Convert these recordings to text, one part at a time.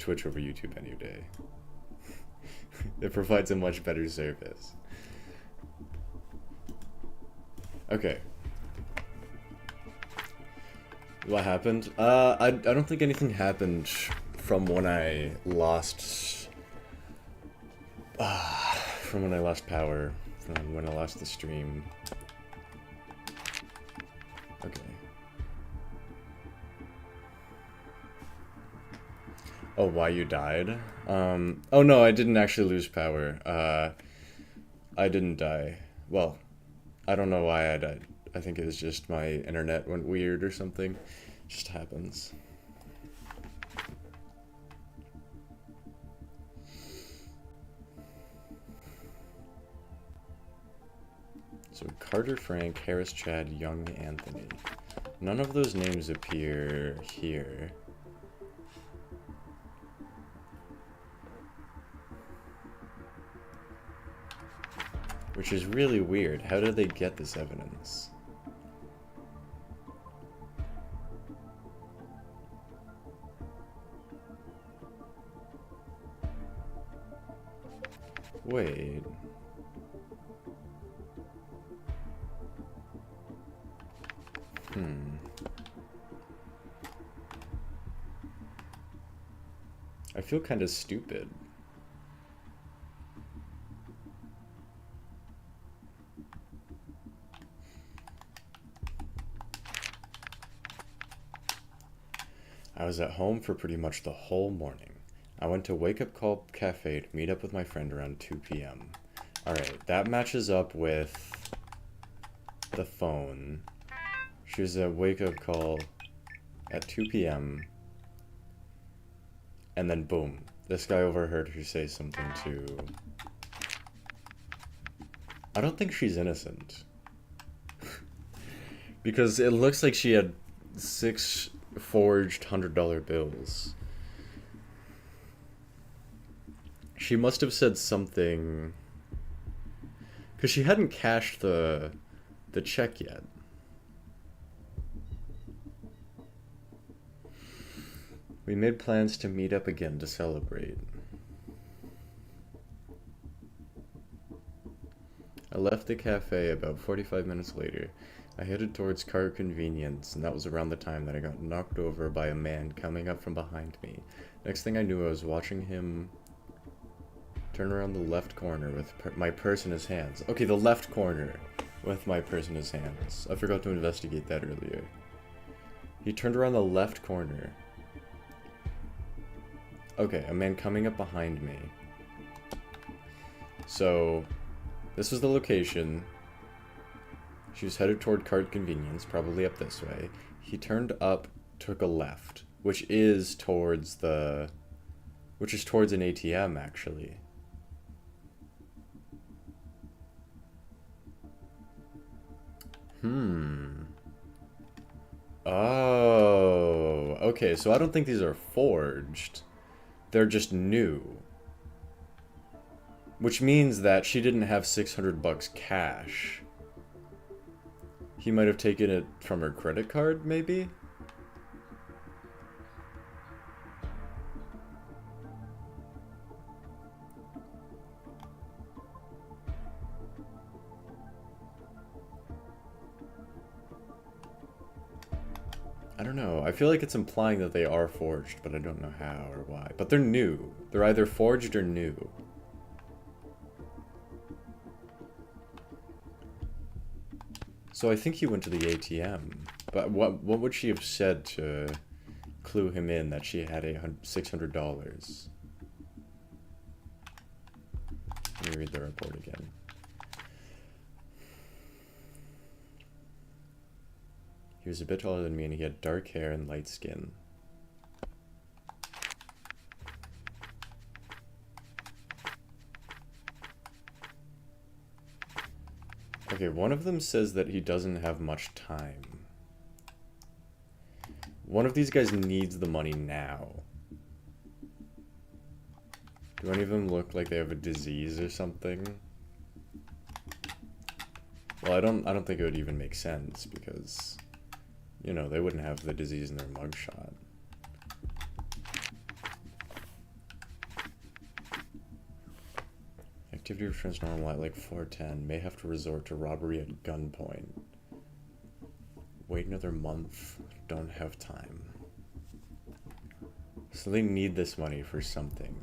Twitch over YouTube any day. It provides a much better service. Okay. What happened? I don't think anything happened from when I lost... from when I lost power. From when I lost the stream. Okay. Oh, why you died? Oh no, I didn't actually lose power. I didn't die. Well, I don't know why I died. I think it was just my internet went weird or something. Just happens. So Carter Frank, Harris Chad, Young Anthony. None of those names appear here. Which is really weird. How did they get this evidence? Wait. I feel kind of stupid. I was at home for pretty much the whole morning. I went to Wake Up Call Cafe to meet up with my friend around 2 p.m. Alright, that matches up with the phone. She was at Wake Up Call at 2 p.m. And then boom, this guy overheard her say something to... I don't think she's innocent. Because it looks like she had 6 forged $100 bills. She must have said something... Because she hadn't cashed the check yet. We made plans to meet up again to celebrate. I left the cafe about 45 minutes later. I headed towards Car Convenience, and that was around the time that I got knocked over by a man coming up from behind me. Next thing I knew, I was watching him turn around the left corner with my purse in his hands. Okay, the left corner with my purse in his hands. I forgot to investigate that earlier. He turned around the left corner. Okay, a man coming up behind me. So, this was the location. She was headed toward Cart Convenience, probably up this way. He turned up, took a left, which is towards an ATM, actually. Oh, okay, so I don't think these are forged. They're just new. Which means that she didn't have $600 cash. He might have taken it from her credit card, maybe? I don't know. I feel like it's implying that they are forged, but I don't know how or why. But they're new. They're either forged or new. So I think he went to the ATM. But what would she have said to clue him in that she had $600? Let me read the report again. He was a bit taller than me and he had dark hair and light skin. Okay, one of them says that he doesn't have much time. One of these guys needs the money now. Do any of them look like they have a disease or something? Well, I don't think it would even make sense because, you know, they wouldn't have the disease in their mugshot. Activity returns normal at like 4:10. May have to resort to robbery at gunpoint. Wait another month. Don't have time. So they need this money for something.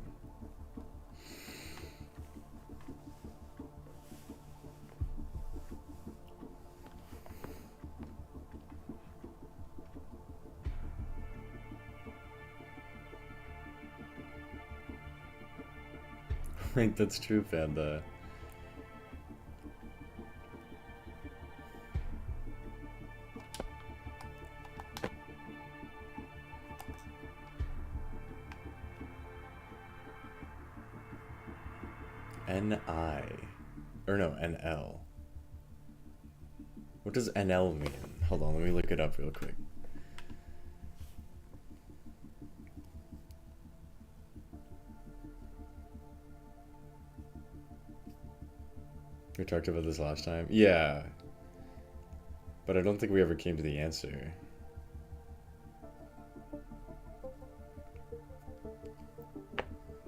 Like, that's true, Panda. N-I. Or no, N-L. What does N-L mean? Hold on, let me look it up real quick. We talked about this last time? Yeah. But I don't think we ever came to the answer.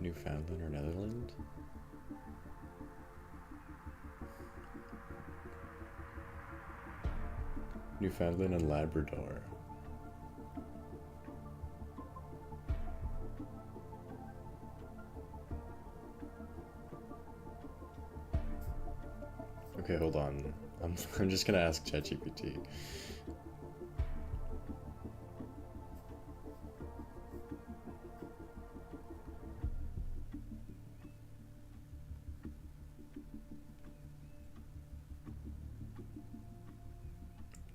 Newfoundland or Netherlands? Newfoundland and Labrador. Okay, hold on. I'm just gonna ask ChatGPT.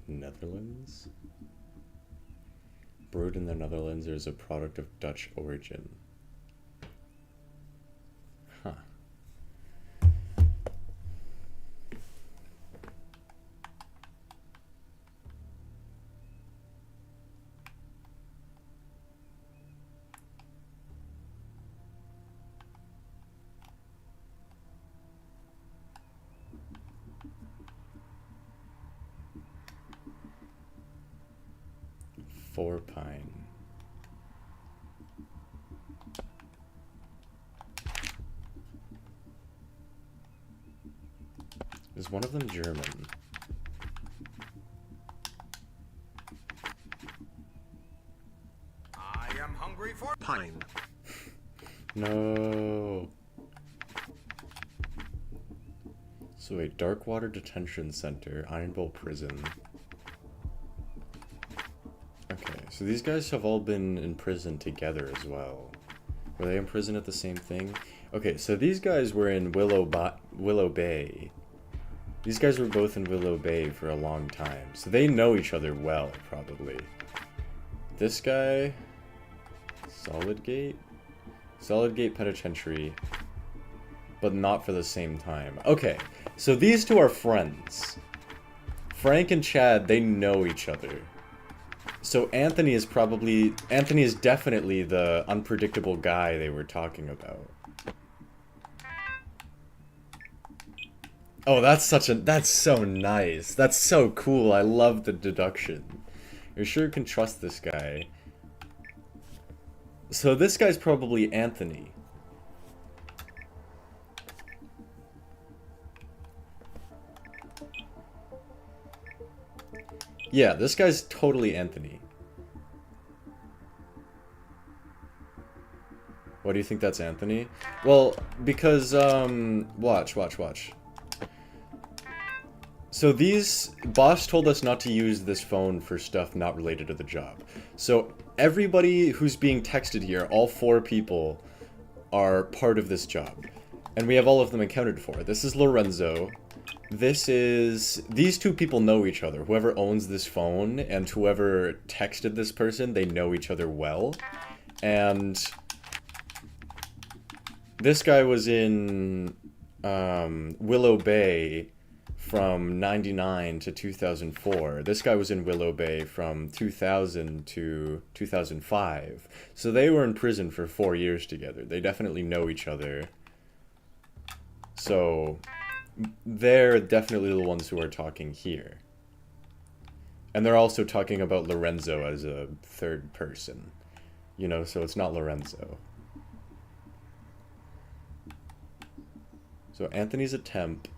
Netherlands? Brewed in the Netherlands, is a product of Dutch origin. Huh. Four pine. Is one of them German? I am hungry for pine. No. So wait, Darkwater Detention Center, Iron Bowl Prison. Okay, so these guys have all been in prison together as well. Were they in prison at the same thing? Okay, so these guys were in Willow Bay. These guys were both in Willow Bay for a long time, so they know each other well, probably. This guy... Solid Gate Penitentiary, but not for the same time. Okay, so these two are friends. Frank and Chad, they know each other. So Anthony is definitely the unpredictable guy they were talking about. Oh, that's so nice. That's so cool. I love the deduction. You sure can trust this guy. So this guy's probably Anthony. Yeah, this guy's totally Anthony. Why do you think that's Anthony? Well, because, watch. So boss told us not to use this phone for stuff not related to the job. So everybody who's being texted here, all 4 people, are part of this job. And we have all of them accounted for. This is Lorenzo. These 2 people know each other. Whoever owns this phone and whoever texted this person, they know each other well. And this guy was in Willow Bay from 99 to 2004. This guy was in Willow Bay from 2000 to 2005. So they were in prison for 4 years together. They definitely know each other. So they're definitely the ones who are talking here. And they're also talking about Lorenzo as a third person. You know, so it's not Lorenzo. So Anthony's a temp.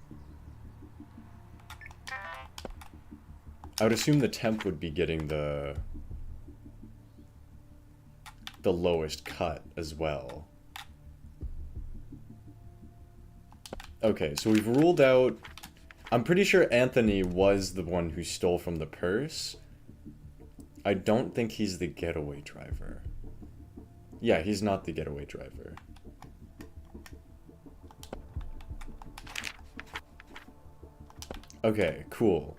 I would assume the temp would be getting the lowest cut as well. Okay, so we've ruled out... I'm pretty sure Anthony was the one who stole from the purse. I don't think he's the getaway driver. Yeah, he's not the getaway driver. Okay, cool.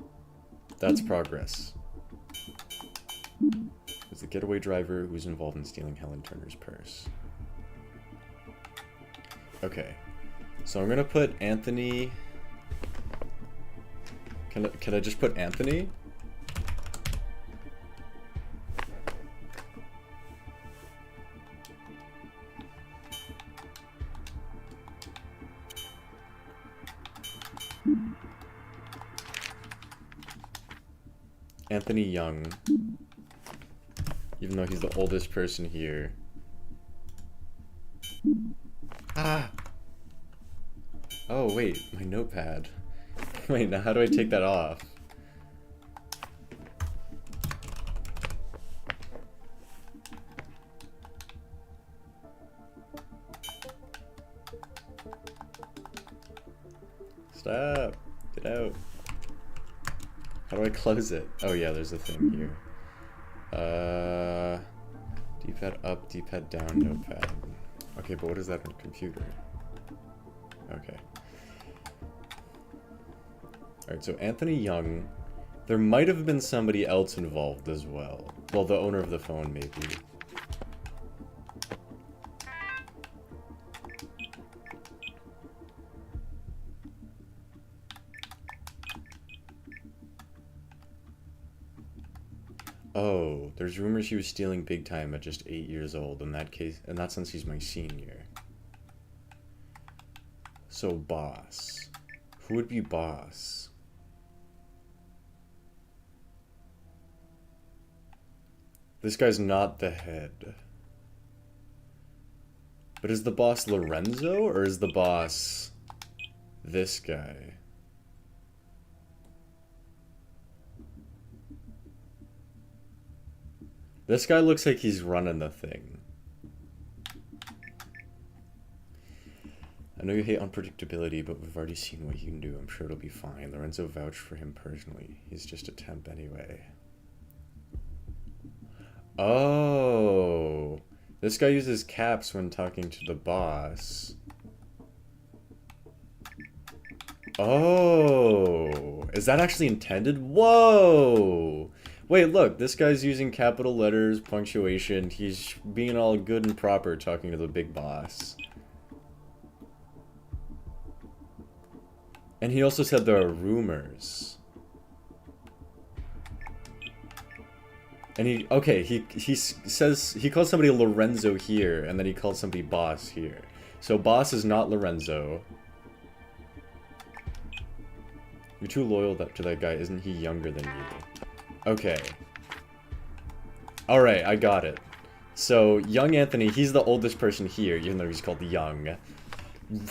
That's progress. It's the getaway driver who's involved in stealing Helen Turner's purse. Okay. So I'm gonna put Anthony... Can I just put Anthony? Anthony Young. Even though he's the oldest person here. Ah! Oh, wait. My notepad. Wait, now how do I take that off? Stop! Get out. How do I close it? Oh yeah, there's a thing here. D-pad up, D-pad down, notepad. Okay, but what is that on a computer? Okay. Alright, so Anthony Young. There might have been somebody else involved as well. Well, the owner of the phone, maybe. Oh, there's rumors he was stealing big time at just 8 years old. In that case, in that sense, he's my senior. So, boss. Who would be boss? This guy's not the head. But is the boss Lorenzo, or is the boss this guy? This guy looks like he's running the thing. I know you hate unpredictability, but we've already seen what he can do. I'm sure it'll be fine. Lorenzo vouched for him personally. He's just a temp anyway. Oh, this guy uses caps when talking to the boss. Oh, is that actually intended? Whoa! Wait, look, this guy's using capital letters, punctuation. He's being all good and proper talking to the big boss. And he also said there are rumors. And he says, he calls somebody Lorenzo here, and then he calls somebody boss here. So boss is not Lorenzo. You're too loyal to that guy. Isn't he younger than you? Okay. Alright, I got it. So, young Anthony, he's the oldest person here, even though he's called Young.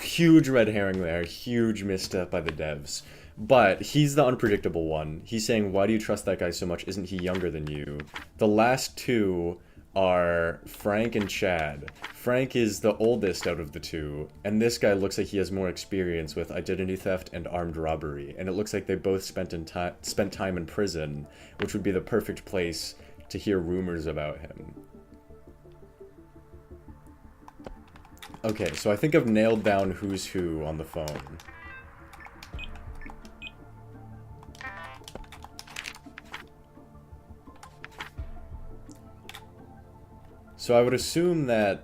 Huge red herring there, huge misstep by the devs. But he's the unpredictable one. He's saying, why do you trust that guy so much? Isn't he younger than you? The last two are Frank and Chad. Frank is the oldest out of the two, and this guy looks like he has more experience with identity theft and armed robbery. And it looks like they both spent time in prison, which would be the perfect place to hear rumors about him. Okay, so I think I've nailed down who's who on the phone. So I would assume that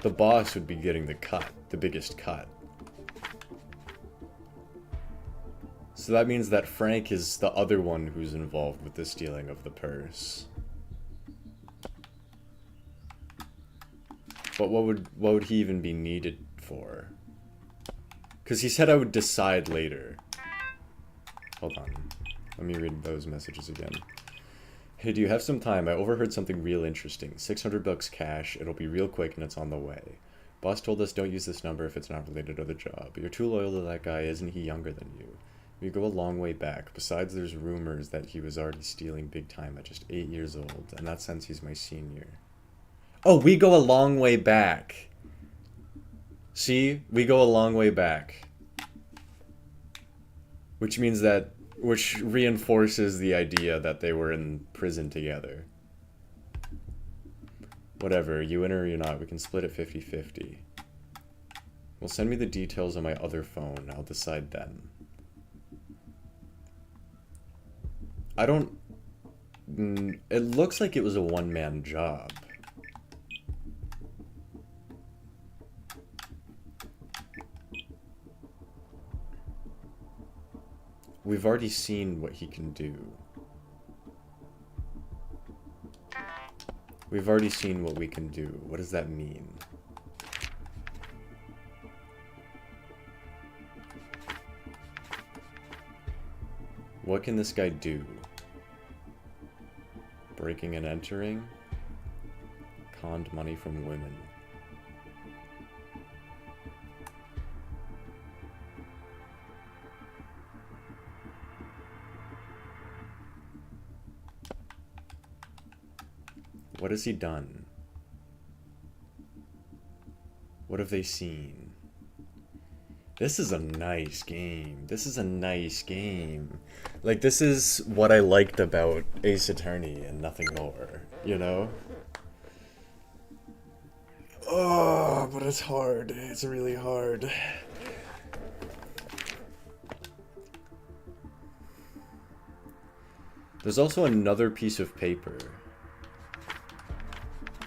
the boss would be getting the cut, the biggest cut. So that means that Frank is the other one who's involved with the stealing of the purse. But what would he even be needed for? Because he said I would decide later. Hold on. Let me read those messages again. Hey, do you have some time? I overheard something real interesting. $600 cash. It'll be real quick and it's on the way. Boss told us don't use this number if it's not related to the job. You're too loyal to that guy, isn't he younger than you? We go a long way back. Besides, there's rumors that he was already stealing big time at just 8 years old. In that sense, he's my senior. Oh, we go a long way back. See? We go a long way back. Which means that... Which reinforces the idea that they were in prison together. Whatever, you in or you're not, we can split it 50-50. Well, send me the details on my other phone. I'll decide then. I don't... It looks like it was a one-man job. We've already seen what he can do. We've already seen what we can do. What does that mean? What can this guy do? Breaking and entering? Conned money from women. What has he done? What have they seen? This is a nice game. This is a nice game. Like, this is what I liked about Ace Attorney and nothing more, you know? Oh, but it's hard. It's really hard. There's also another piece of paper.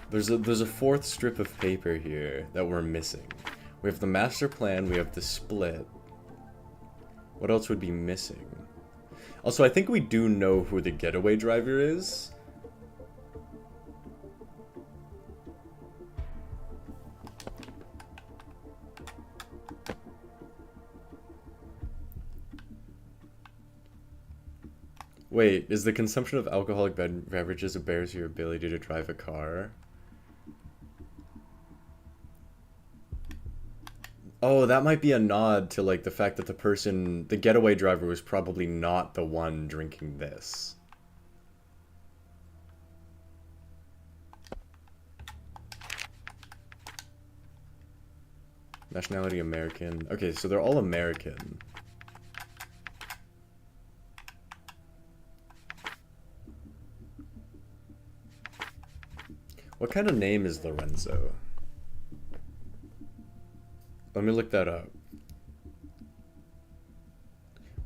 There's a fourth strip of paper here that we're missing. We have the master plan, we have the split. What else would be missing? Also, I think we do know who the getaway driver is. Wait, is the consumption of alcoholic beverages impairs your ability to drive a car? Oh, that might be a nod to, like, the fact that the getaway driver was probably not the one drinking this. Nationality American. Okay, so they're all American. What kind of name is Lorenzo? Let me look that up.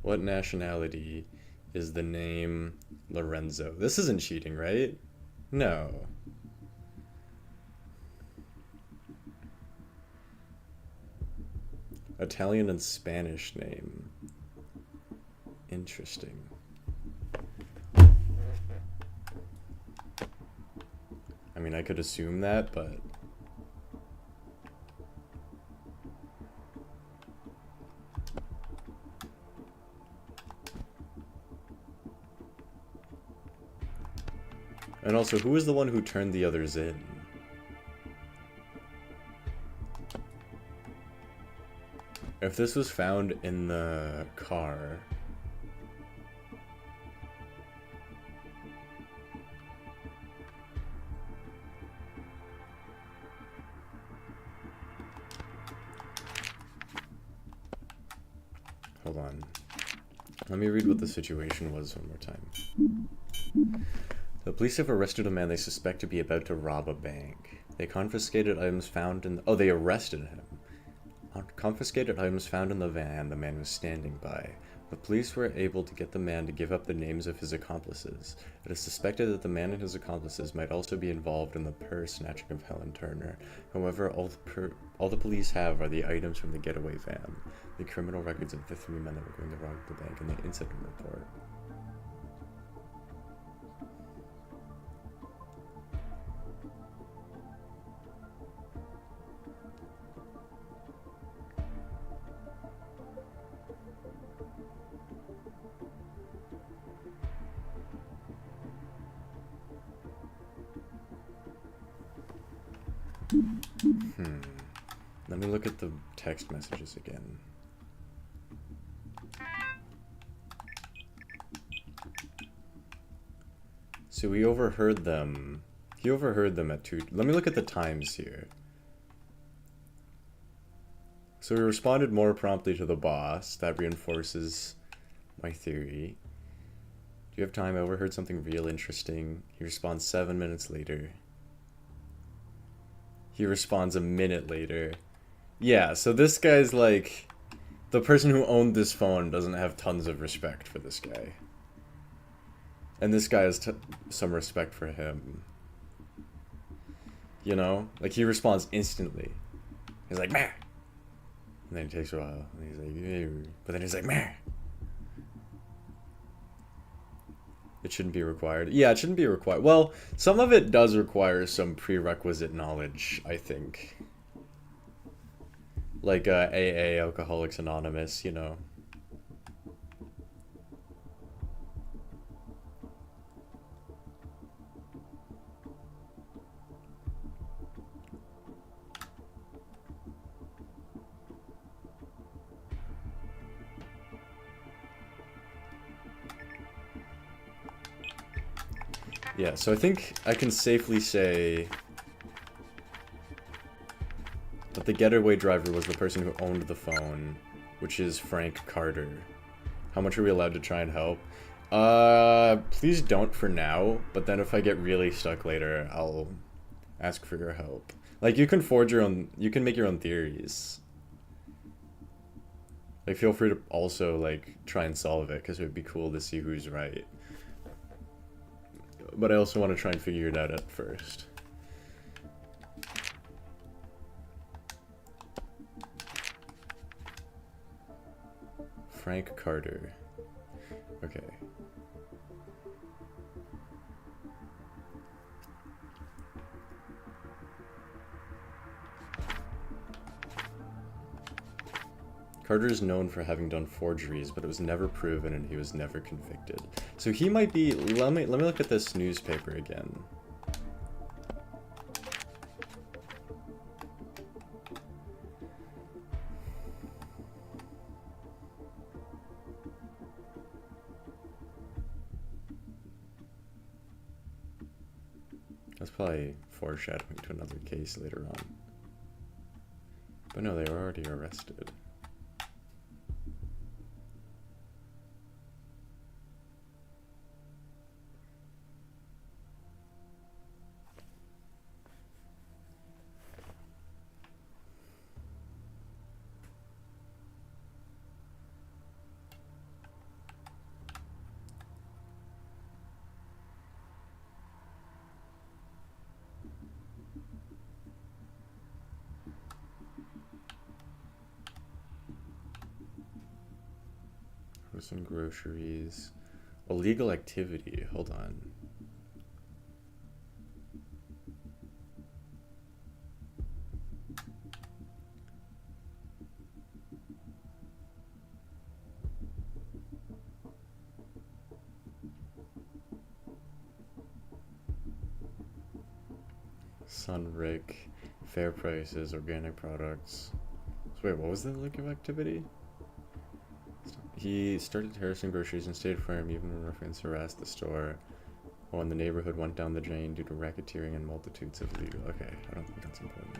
What nationality is the name Lorenzo? This isn't cheating, right? No. Italian and Spanish name. Interesting. I mean, I could assume that, but... And also, who is the one who turned the others in? If this was found in the car... Hold on. Let me read what the situation was one more time. The police have arrested a man they suspect to be about to rob a bank. They confiscated items found in... Oh, they arrested him. Confiscated items found in the van the man was standing by. The police were able to get the man to give up the names of his accomplices. It is suspected that the man and his accomplices might also be involved in the purse snatching of Helen Turner. However, all the police have are the items from the getaway van, the criminal records of the 3 men that were going to rob the bank, and the incident report. Let me look at the text messages again. So he overheard them. He overheard them at 2. Let me look at the times here. So he responded more promptly to the boss. That reinforces my theory. Do you have time? I overheard something real interesting. He responds 7 minutes later. He responds a minute later. Yeah, so this guy's like... The person who owned this phone doesn't have tons of respect for this guy. And this guy has some respect for him. You know? Like, he responds instantly. He's like, meh! And then it takes a while. And he's like, ew. But then he's like, meh! It shouldn't be required. Yeah, it shouldn't be required. Well, some of it does require some prerequisite knowledge, I think. Like AA, Alcoholics Anonymous, you know. Yeah, so I think I can safely say that the getaway driver was the person who owned the phone, which is Frank Carter. How much are we allowed to try and help? Please don't for now, but then if I get really stuck later, I'll ask for your help. Like, you can forge your own, you can make your own theories. Like, feel free to also, like, try and solve it, because it would be cool to see who's right. But I also want to try and figure it out at first. Frank Carter. Okay. Carter is known for having done forgeries, but it was never proven and he was never convicted. So he might be... Let me look at this newspaper again. That's probably foreshadowing to another case later on. But no, they were already arrested. Some groceries. Illegal activity. Hold on. Sunrick, fair prices, organic products. So wait, what was the illegal activity? He started harassing groceries and stayed firm even when ruffians harassed the store, while the neighborhood went down the drain due to racketeering and multitudes of illegal... Okay, I don't think that's important.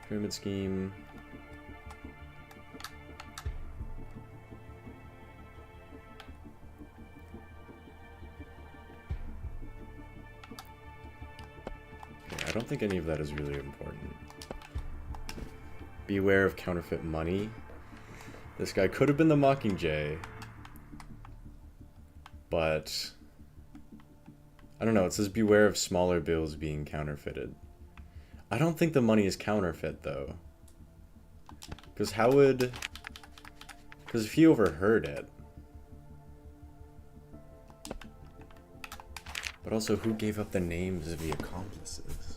Pyramid scheme. Okay, I don't think any of that is really important. Beware of counterfeit money. This guy could have been the Mockingjay, but I don't know, it says beware of smaller bills being counterfeited. I don't think the money is counterfeit, though. Because how would... Because if he overheard it... But also, who gave up the names of the accomplices?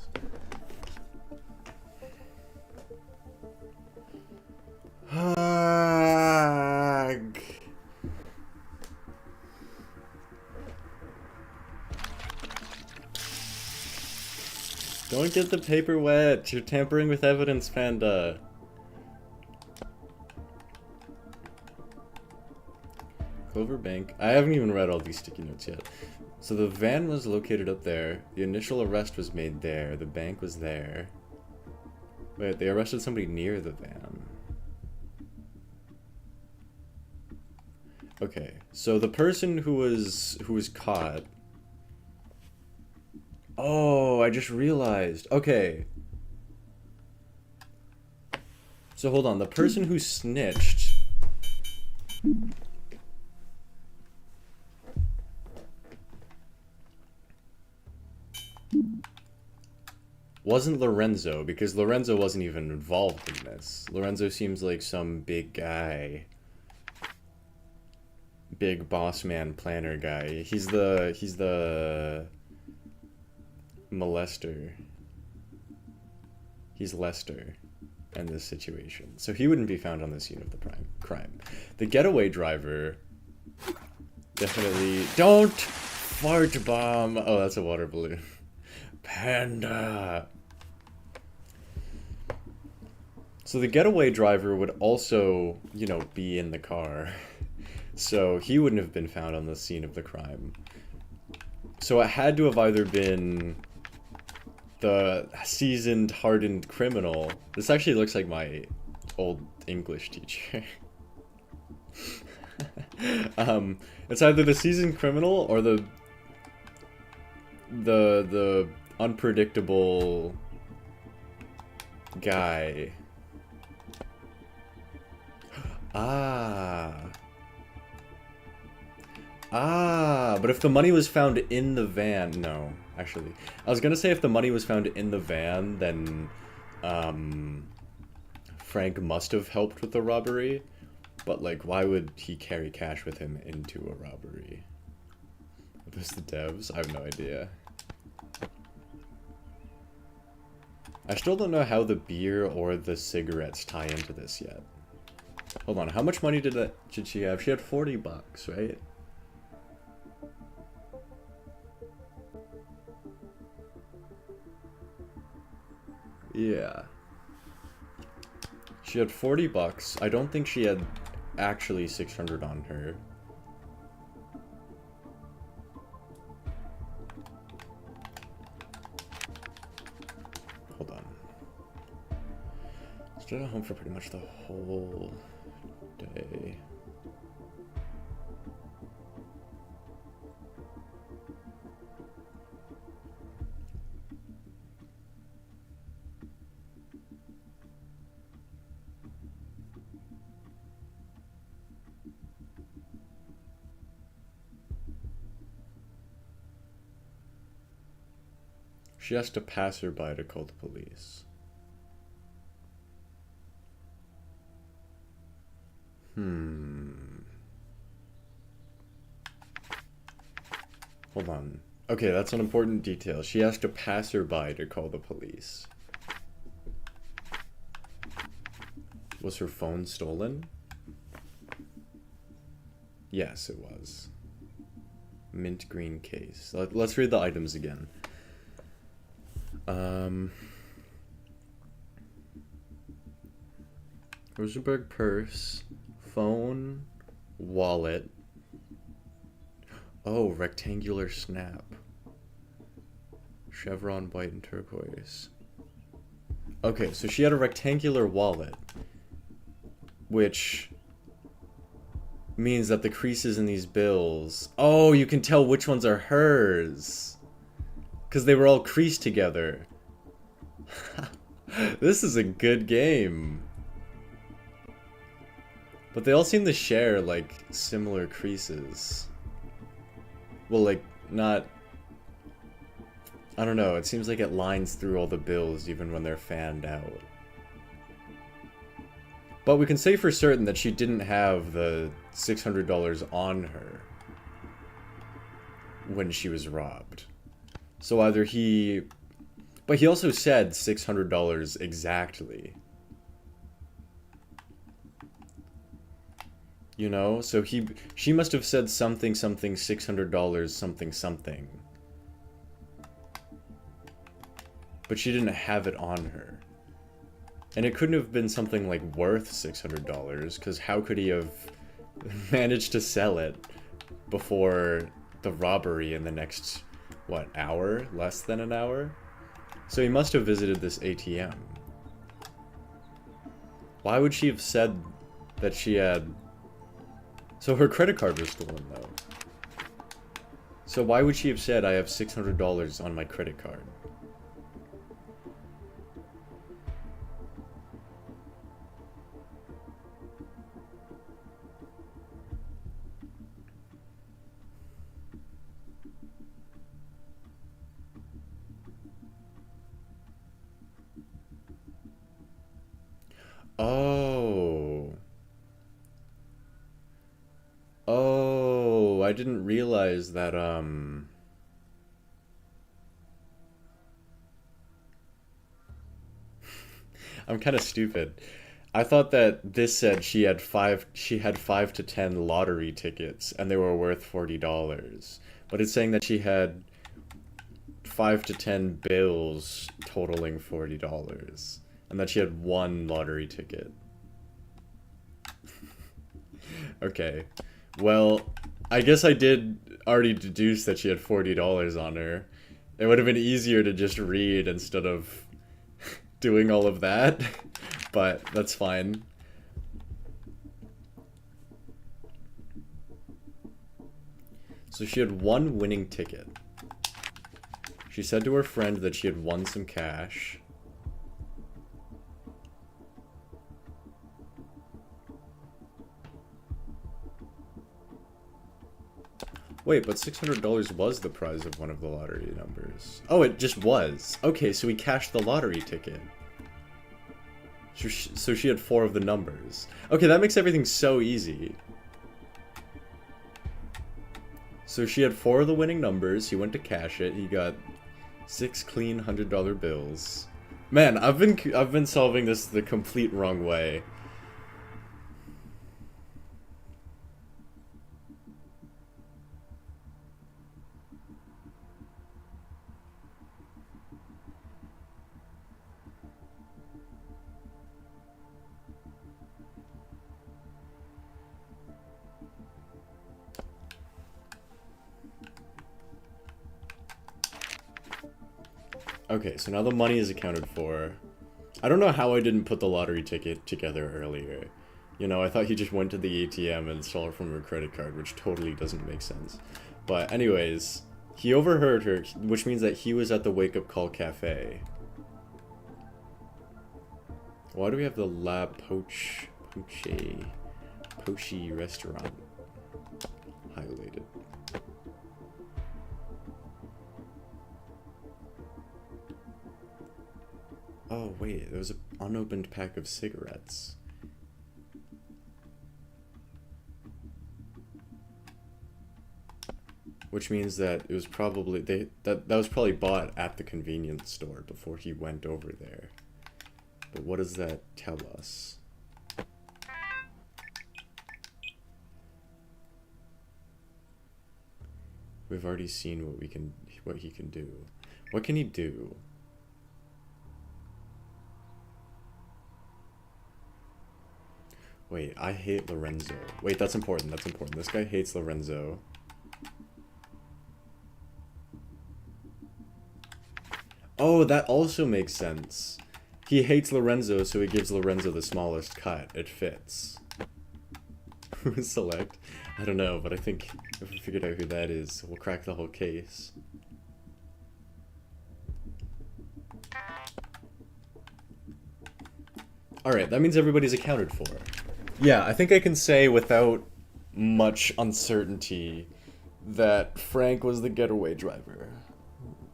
Don't get the paper wet. You're tampering with evidence, Panda. Clover Bank. I haven't even read all these sticky notes yet. So the van was located up there. The initial arrest was made there. The bank was there. Wait, they arrested somebody near the van. Okay, so the person who was caught. Oh, I just realized. Okay. So hold on, the person who snitched. Wasn't Lorenzo, because Lorenzo wasn't even involved in this. Lorenzo seems like some big guy. Big boss man planner guy. He's the molester. He's Lester in this situation. So he wouldn't be found on the scene of the crime. The getaway driver definitely don't fart bomb. Oh, that's a water balloon. Panda. So the getaway driver would also, you know, be in the car. So he wouldn't have been found on the scene of the crime. So it had to have either been the seasoned, hardened criminal. This actually looks like my old English teacher. It's either the seasoned criminal or the unpredictable guy. But if the money was found in the van... No, actually. I was gonna say if the money was found in the van, then Frank must have helped with the robbery. But, like, why would he carry cash with him into a robbery? Are those the devs? I have no idea. I still don't know how the beer or the cigarettes tie into this yet. Hold on, how much money did she have? She had 40 bucks, right? Yeah. She had 40 bucks. I don't think she had actually 600 on her. Hold on. Stayed at home for pretty much the whole day. She asked a passerby to call the police. Hold on. Okay, that's an important detail. She asked a passerby to call the police. Was her phone stolen? Yes, it was. Mint green case. Let's read the items again. Rosenberg purse, phone, wallet. Oh, rectangular snap. Chevron white and turquoise. Okay, so she had a rectangular wallet, which means that the creases in these bills... Oh, you can tell which ones are hers. Because they were all creased together. This is a good game. But they all seem to share, like, similar creases. Well, like, not... I don't know, it seems like it lines through all the bills even when they're fanned out. But we can say for certain that she didn't have the $600 on her when she was robbed. So either he... But he also said $600 exactly. You know? So she must have said something, something, $600, something, something. But she didn't have it on her. And it couldn't have been something like worth $600, because how could he have managed to sell it before the robbery in the next, what, hour? Less than an hour? So he must have visited this ATM. Why would she have said that she had... So her credit card was stolen, though. So why would she have said, I have $600 on my credit card? Oh. Oh, I didn't realize that, I'm kind of stupid. I thought that this said she had 5 to 10 lottery tickets and they were worth $40. But it's saying that she had 5 to 10 bills totaling $40 and that she had one lottery ticket. Okay. Well, I guess I did already deduce that she had $40 on her. It would have been easier to just read instead of doing all of that, but that's fine. So she had one winning ticket. She said to her friend that she had won some cash. Wait, but $600 was the prize of one of the lottery numbers. Oh, it just was. Okay, so we cashed the lottery ticket. So she had 4 of the numbers. Okay, that makes everything so easy. So she had 4 of the winning numbers. He went to cash it. He got 6 clean $100 bills. Man, I've been solving this the complete wrong way. Okay, so now the money is accounted for. I don't know how I didn't put the lottery ticket together earlier. You know, I thought he just went to the ATM and stole it from her credit card, which totally doesn't make sense. But anyways, he overheard her, which means that he was at the Wake Up Call Cafe. Why do we have the La Poche restaurant highlighted? Oh wait, there was an unopened pack of cigarettes. Which means that it was probably that was probably bought at the convenience store before he went over there. But what does that tell us? We've already seen what he can do. What can he do? Wait, I hate Lorenzo. Wait, that's important, that's important. This guy hates Lorenzo. Oh, that also makes sense. He hates Lorenzo, so he gives Lorenzo the smallest cut. It fits. Who's select? I don't know, but I think if we figured out who that is, we'll crack the whole case. Alright, that means everybody's accounted for. Yeah, I think I can say without much uncertainty that Frank was the getaway driver.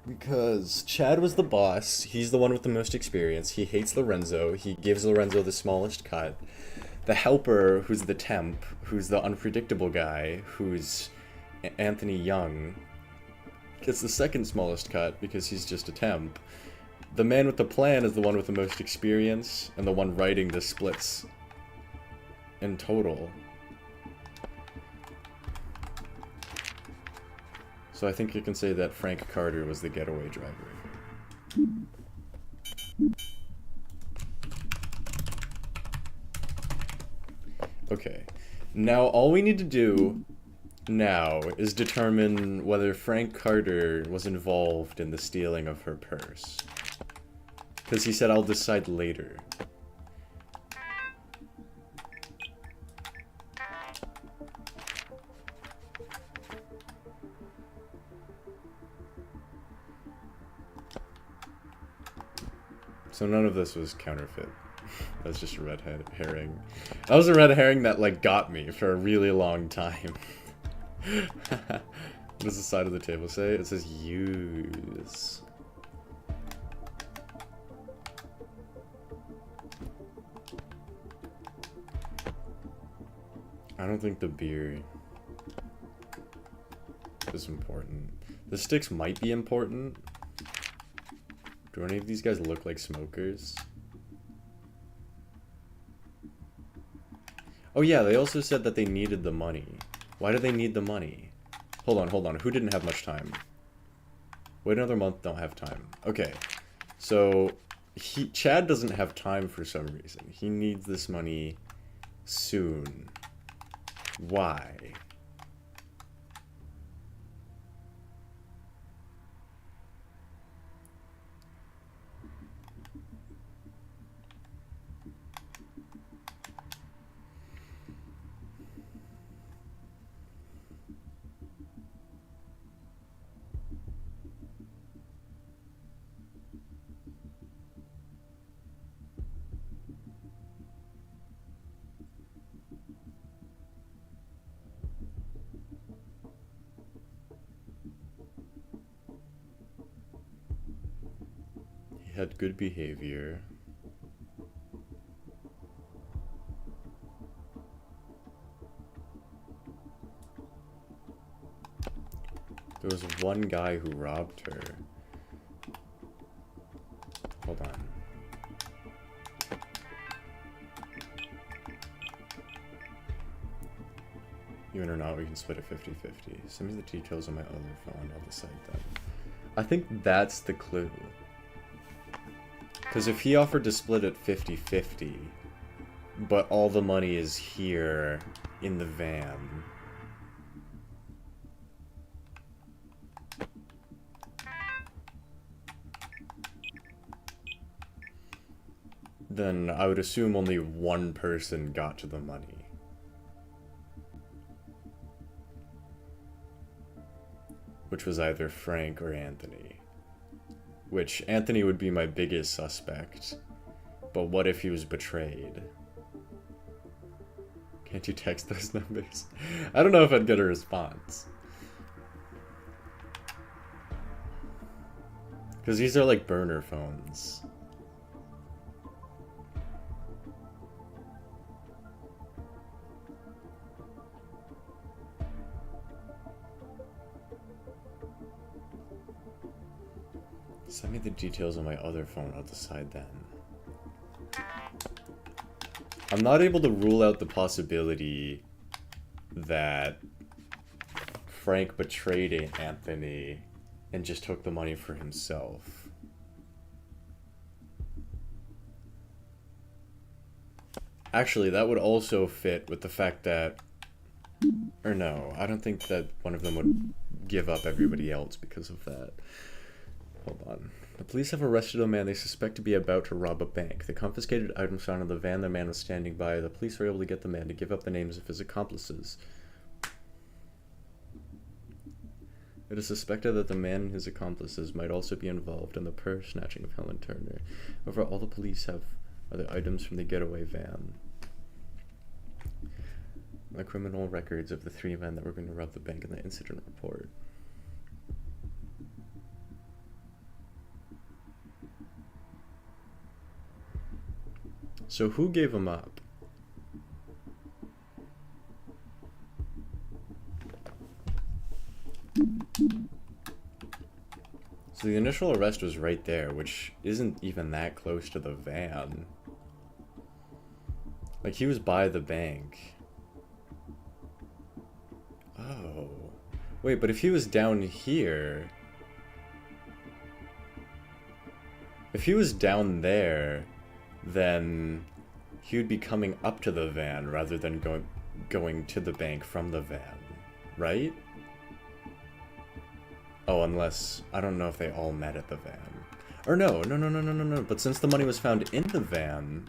Because Chad was the boss, he's the one with the most experience, he hates Lorenzo, he gives Lorenzo the smallest cut. The helper, who's the temp, who's the unpredictable guy, who's Anthony Young, gets the second smallest cut because he's just a temp. The man with the plan is the one with the most experience, and the one writing the splits in total. So I think you can say that Frank Carter was the getaway driver. Okay. Now, all we need to do now is determine whether Frank Carter was involved in the stealing of her purse. Because he said, I'll decide later. So none of this was counterfeit. That's just a red herring. That was a red herring that, like, got me for a really long time. What does the side of the table say? It says use. I don't think the beer is important. The sticks might be important. Do any of these guys look like smokers? Oh yeah, they also said that they needed the money. Why do they need the money? Hold on. Who didn't have much time? Wait another month, don't have time. Okay. So, Chad doesn't have time for some reason. He needs this money soon. Why? He had good behavior. There was one guy who robbed her. Hold on. Even or not, we can split it 50-50. Send me the details on my other phone. I'll decide that. I think that's the clue. Because if he offered to split it 50-50, but all the money is here in the van, then I would assume only one person got to the money. Which was either Frank or Anthony. Which, Anthony would be my biggest suspect. But what if he was betrayed? Can't you text those numbers? I don't know if I'd get a response. Because these are like burner phones. Send me the details on my other phone, I'll decide then. I'm not able to rule out the possibility that Frank betrayed Anthony and just took the money for himself. Actually, that would also fit with the fact that... Or no, I don't think that one of them would give up everybody else because of that. Hold on. The police have arrested a man they suspect to be about to rob a bank. The confiscated items found in the van the man was standing by. The police were able to get the man to give up the names of his accomplices. It is suspected that the man and his accomplices might also be involved in the purse snatching of Helen Turner. However, all the police have are the items from the getaway van. The criminal records of the 3 men that were going to rob the bank in the incident report. So who gave him up? So the initial arrest was right there, which isn't even that close to the van. Like, he was by the bank. Oh. Wait, but if he was down here... If he was down there, then he would be coming up to the van rather than going... going to the bank from the van, right? Oh, unless... I don't know if they all met at the van. Or no. But since the money was found in the van,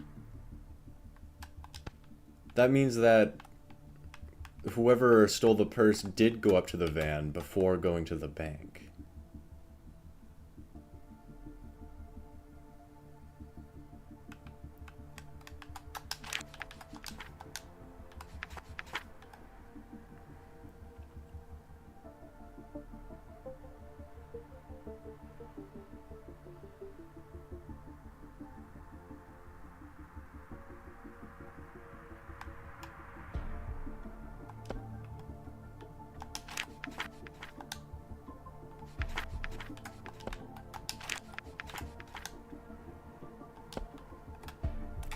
that means that whoever stole the purse did go up to the van before going to the bank.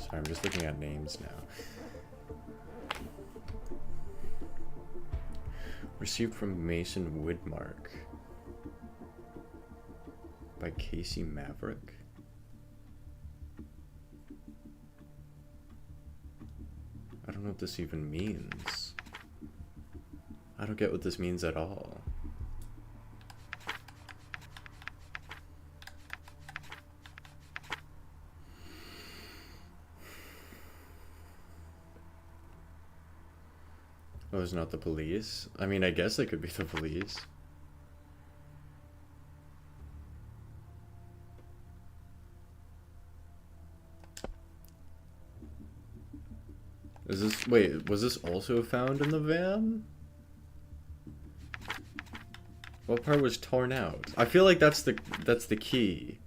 Sorry, I'm just looking at names now. Received from Mason Widmark by Casey Maverick. I don't know what this even means. I don't get what this means at all. Oh, it's not the police? I mean, I guess it could be the police. Is this... Wait, was this also found in the van? What part was torn out? I feel like that's the key.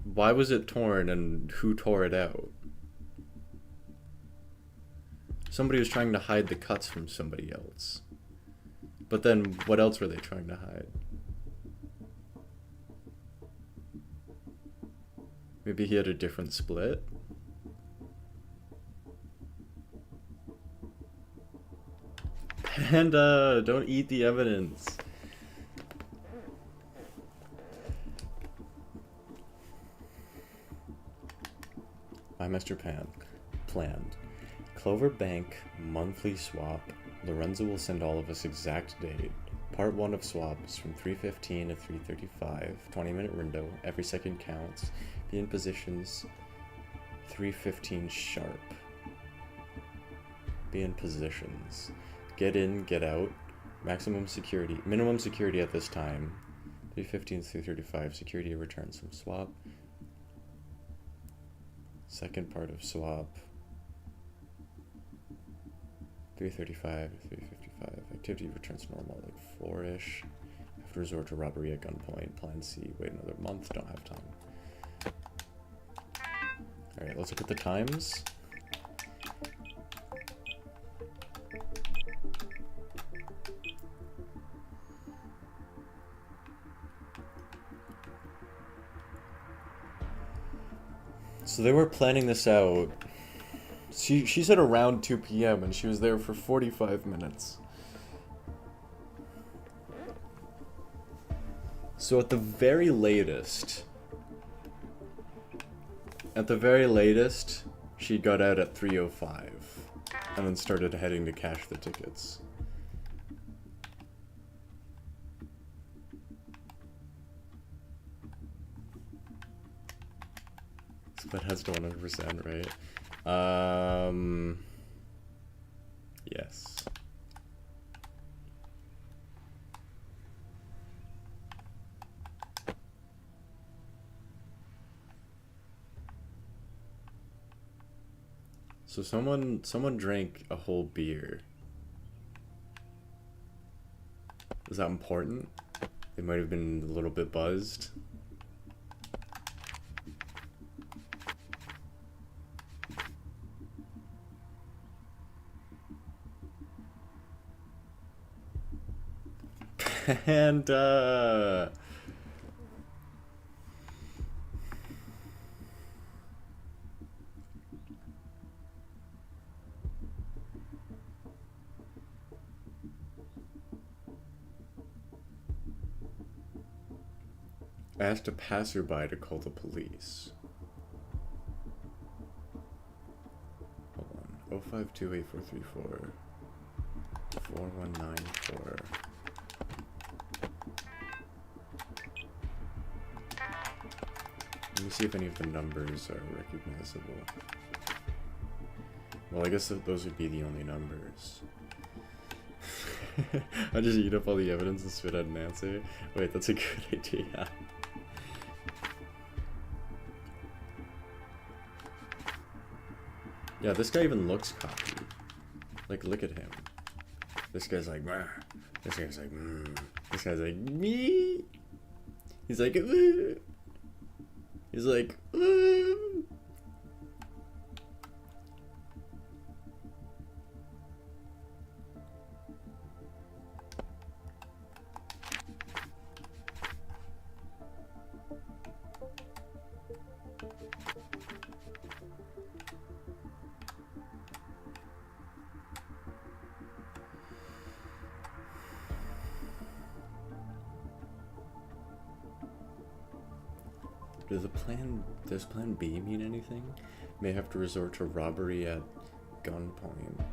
Why was it torn and who tore it out? Somebody was trying to hide the cuts from somebody else. But then, what else were they trying to hide? Maybe he had a different split? Panda! Don't eat the evidence! By Mr. Pan. Planned. Clover Bank monthly swap. Lorenzo will send all of us exact date. Part 1 of swaps from 3:15 to 3:35. 20-minute window. Every second counts. Be in positions 3:15 sharp. Be in positions. Get in, get out. Maximum security. Minimum security at this time. 3:15 to 3:35. Security returns from swap. Second part of swap. 3:35 to 3:55. Activity returns normal, like 4-ish. Have to resort to robbery at gunpoint. Plan C. Wait another month. Don't have time. Alright, let's look at the times. So they were planning this out. She said around 2 p.m. and she was there for 45 minutes. So at the very latest, she got out at 3:05 and then started heading to cash the tickets. So that has to 100%, right? Yes. So someone drank a whole beer. Is that important? They might have been a little bit buzzed. And asked a passerby to call the police. Hold on. 0528434. 4194. Let me see if any of the numbers are recognizable. Well, I guess those would be the only numbers. I just eat up all the evidence and spit out an answer. Wait, that's a good idea. Yeah, this guy even looks cocky. Like, look at him. This guy's like, "Meh." This guy's like, This guy's like, me. He's like, He's like, Does plan B mean anything? May have to resort to robbery at gunpoint.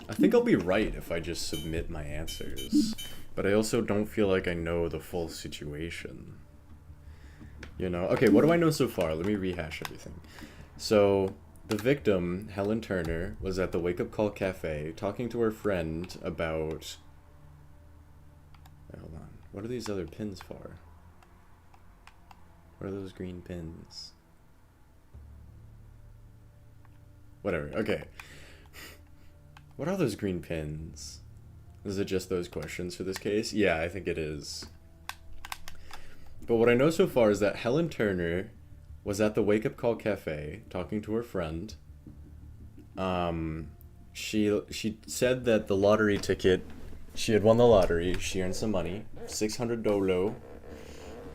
I think I'll be right if I just submit my answers, but I also don't feel like I know the full situation. You know? Okay, what do I know so far? Let me rehash everything. So, the victim, Helen Turner, was at the Wake Up Call Cafe talking to her friend about... Wait, hold on. What are these other pins for? What are those green pins? Whatever, okay. What are those green pins? Is it just those questions for this case? Yeah, I think it is. But what I know so far is that Helen Turner was at the Wake Up Call Cafe talking to her friend. She said that the lottery ticket, she had won the lottery, she earned some money, $600,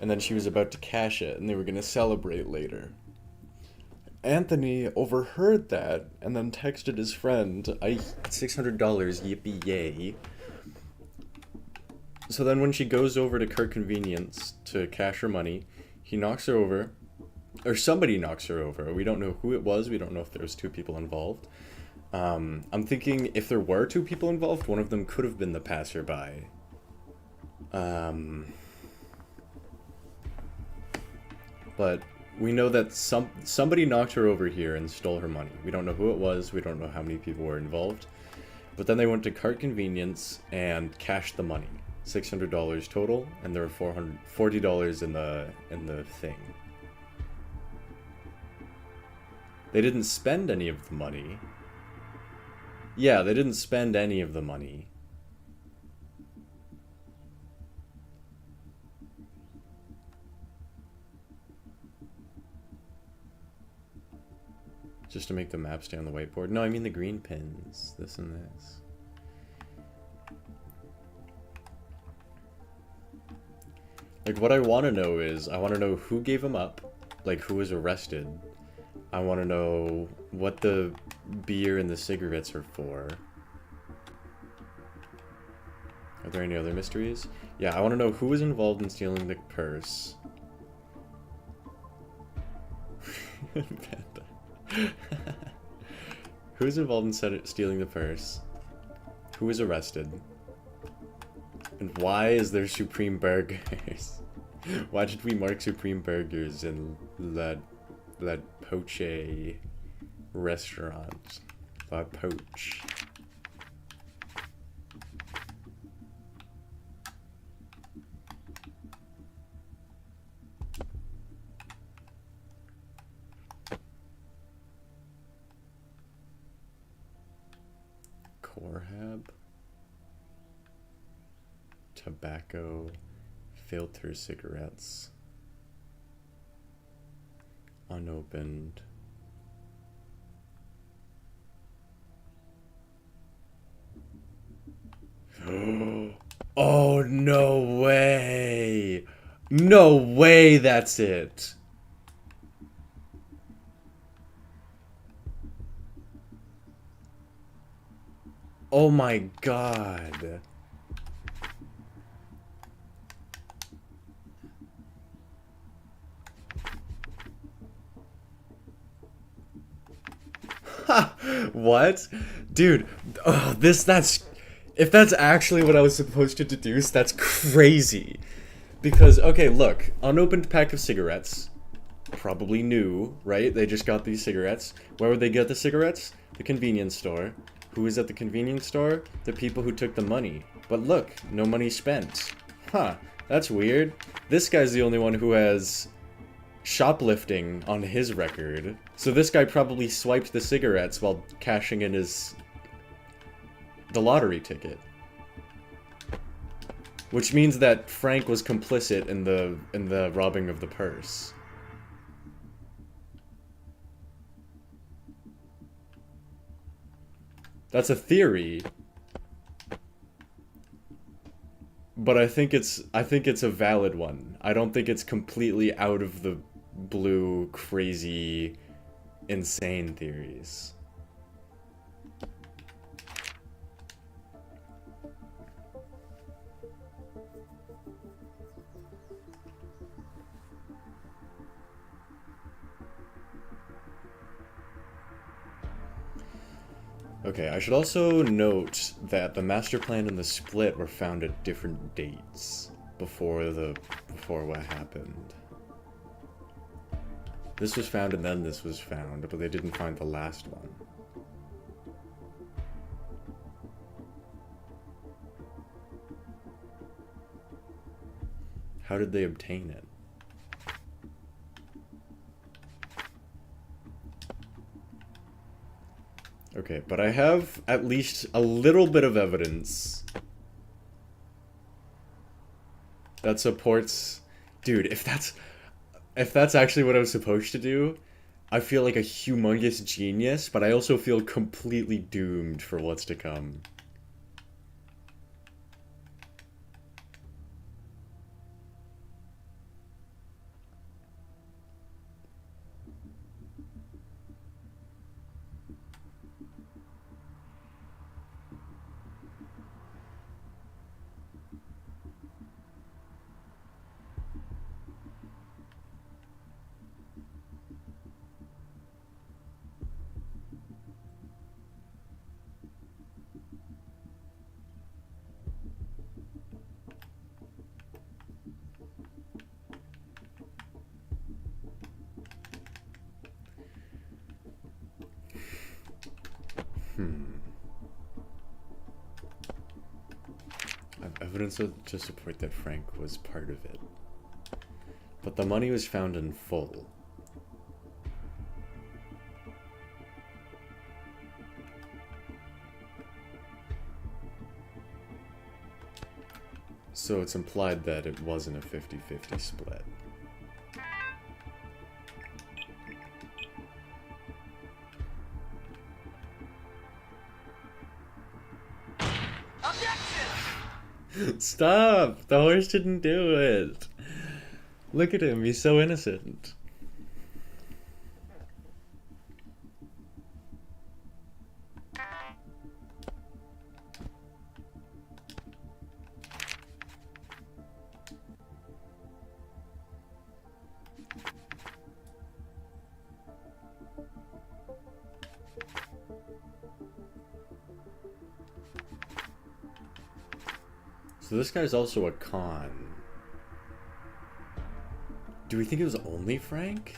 and then she was about to cash it, and they were gonna celebrate later. Anthony overheard that, and then texted his friend, $600, yippee yay. So then when she goes over to Kirk Convenience to cash her money, he knocks her over. Or somebody knocks her over. We don't know who it was. We don't know if there was two people involved. I'm thinking if there were two people involved, one of them could have been the passerby. But we know that somebody knocked her over here and stole her money. We don't know who it was. We don't know how many people were involved. But then they went to Cart Convenience and cashed the money. $600 total, and there were $40 in the thing. They didn't spend any of the money. Yeah, they didn't spend any of the money. Just to make the map stay on the whiteboard. No, I mean the green pins. This and this. Like, what I want to know is, I want to know who gave him up. Like, who was arrested. I want to know what the beer and the cigarettes are for. Are there any other mysteries? Yeah, I want to know who was involved in stealing the purse. Who was involved in stealing the purse? Who was arrested? And why is there Supreme Burgers? Why did we mark Supreme Burgers in La Poche restaurant? La Poche. Corhab. Tobacco. Filter cigarettes. Unopened. Oh, no way! No way that's it! Oh my god. What? Dude, that's... If that's actually what I was supposed to deduce, that's crazy. Because, okay, look, unopened pack of cigarettes, probably new, right? They just got these cigarettes. Where would they get the cigarettes? The convenience store. Who is at the convenience store? The people who took the money. But look, no money spent. Huh, that's weird. This guy's the only one who has shoplifting on his record. So this guy probably swiped the cigarettes while cashing in the lottery ticket. Which means that Frank was complicit in the robbing of the purse. That's a theory. But I think it's a valid one. I don't think it's completely out of the blue, crazy, insane theories. Okay, I should also note that the master plan and the split were found at different dates before what happened. This was found and then this was found, but they didn't find the last one. How did they obtain it? Okay, but I have at least a little bit of evidence that supports... Dude, if that's actually what I was supposed to do, I feel like a humongous genius, but I also feel completely doomed for what's to come. I have evidence to support that Frank was part of it. But the money was found in full. So it's implied that it wasn't a 50-50 split. Stop! The horse didn't do it! Look at him, he's so innocent. So this guy's also a con. Do we think it was only Frank?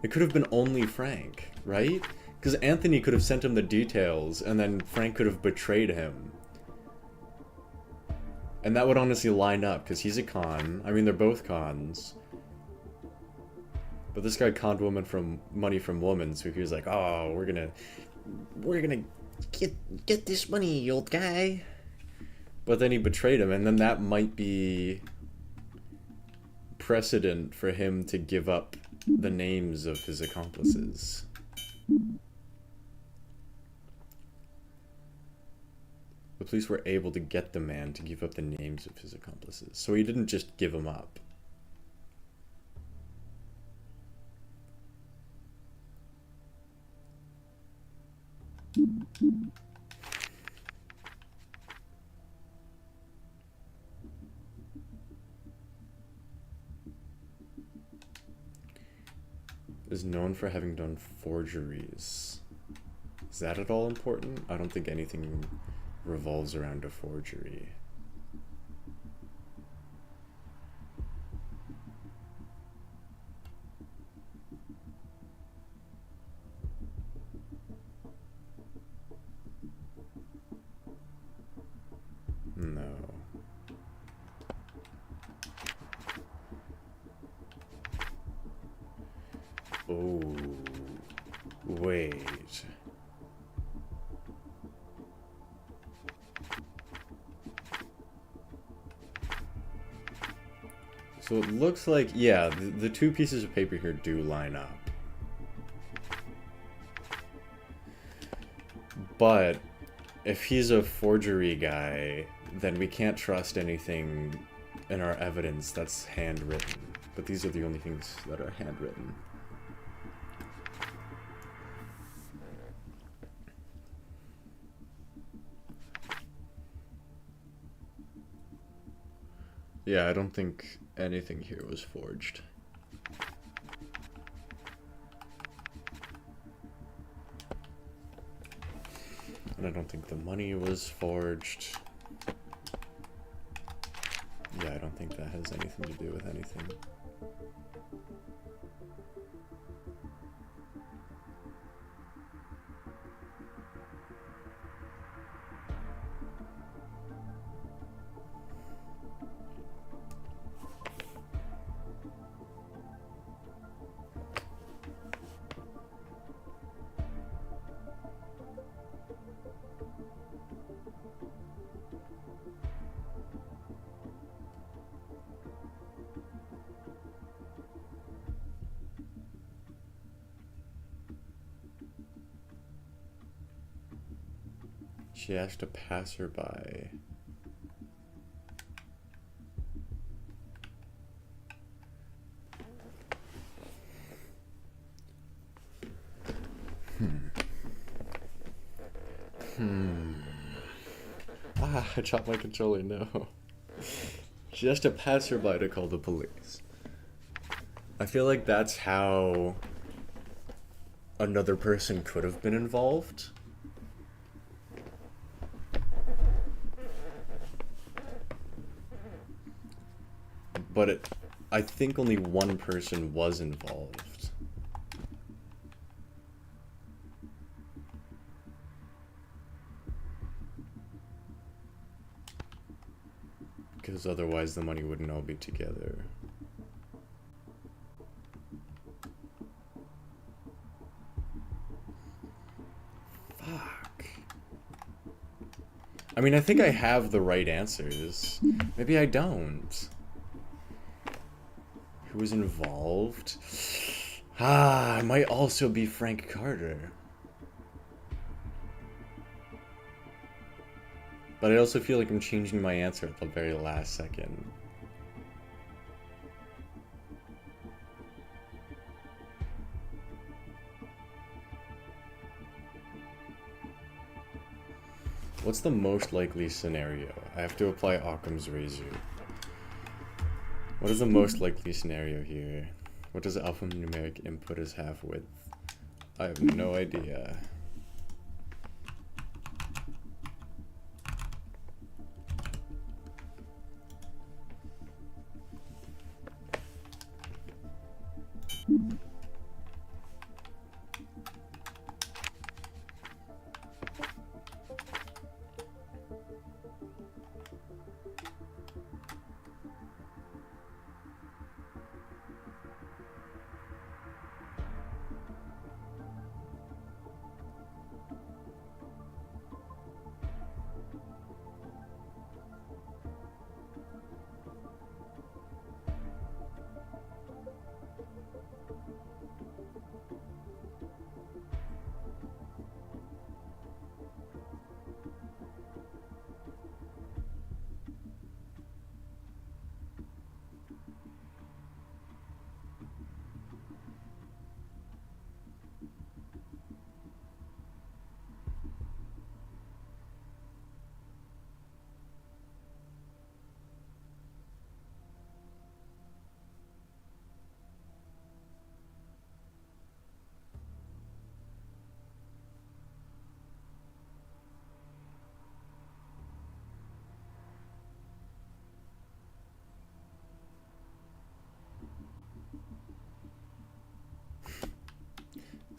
It could have been only Frank, right? Because Anthony could have sent him the details, and then Frank could have betrayed him. And that would honestly line up, because he's a con. I mean, they're both cons. But this guy conned money from women, so he was like, oh, we're gonna get this money, old guy. But then he betrayed him, and then that might be precedent for him to give up the names of his accomplices. The police were able to get the man to give up the names of his accomplices, so he didn't just give them up. Is known for having done forgeries. Is that at all important? I don't think anything revolves around a forgery. No. Oh, wait. So it looks like, yeah, the two pieces of paper here do line up. But if he's a forgery guy, then we can't trust anything in our evidence that's handwritten. But these are the only things that are handwritten. Yeah, I don't think anything here was forged. And I don't think the money was forged. Yeah, I don't think that has anything to do with anything. She asked a passerby. Ah, I dropped my controller, no. She asked a passerby to call the police. I feel like that's how another person could have been involved. But I think only one person was involved. Because otherwise the money wouldn't all be together. Fuck. I mean, I think I have the right answers. Maybe I don't. Who was involved? Ah, it might also be Frank Carter. But I also feel like I'm changing my answer at the very last second. What's the most likely scenario? I have to apply Occam's razor. What is the most likely scenario here? What does alphanumeric input as half width? I have no idea.